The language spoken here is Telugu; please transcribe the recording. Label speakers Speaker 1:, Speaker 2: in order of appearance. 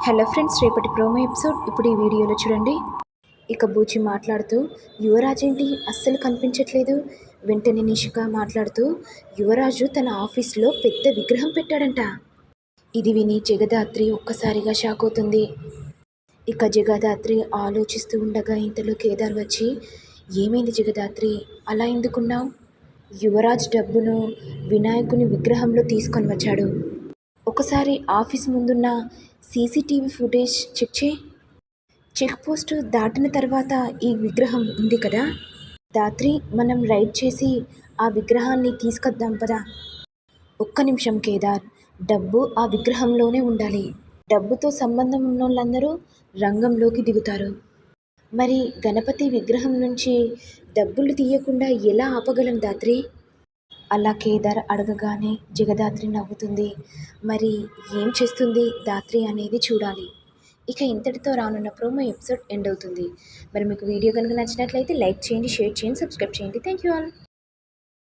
Speaker 1: హలో ఫ్రెండ్స్, రేపటి ప్రోమో ఎపిసోడ్ ఇప్పుడు ఈ వీడియోలో చూడండి. ఇక బూచి మాట్లాడుతూ, యువరాజ్ ఏంటి అస్సలు కనిపించట్లేదు. వెంటనే నిషిక మాట్లాడుతూ, యువరాజు తన ఆఫీస్లో పెద్ద విగ్రహం పెట్టాడంట. ఇది విని జగదాత్రి ఒక్కసారిగా షాక్ అవుతుంది. ఇక జగదాత్రి ఆలోచిస్తూ ఉండగా ఇంతలో కేదార్ వచ్చి, ఏమైంది జగదాత్రి, అలా ఎందుకున్నావు? యువరాజ్ డబ్బును వినాయకుని విగ్రహంలో తీసుకొని వచ్చాడు. ఒకసారి ఆఫీస్ ముందున్న సీసీటీవీ ఫుటేజ్ చెక్ చేయి. చెక్ పోస్ట్ దాటిన తర్వాత ఈ విగ్రహం ఉంది కదా దాత్రి, మనం రైడ్ చేసి ఆ విగ్రహాన్ని తీసుకొద్దాం పదా. ఒక్క నిమిషం కేదార్, డబ్బు ఆ విగ్రహంలోనే ఉండాలి. డబ్బుతో సంబంధం ఉన్నోళ్ళందరూ రంగంలోకి దిగుతారు. మరి గణపతి విగ్రహం నుంచి డబ్బులు తీయకుండా ఎలా ఆపగలం దాత్రి? అలా కేదార్ అడగగానే జగదాత్రి నవ్వుతుంది. మరి ఏం చేస్తుంది దాత్రి అనేది చూడాలి. ఇక ఇంతటితో రానున్న ప్రోమో ఎపిసోడ్ ఎండ్ అవుతుంది. మరి మీకు వీడియో కనుక నచ్చినట్లయితే లైక్ చేయండి, షేర్ చేయండి, సబ్స్క్రైబ్ చేయండి. Thank you all.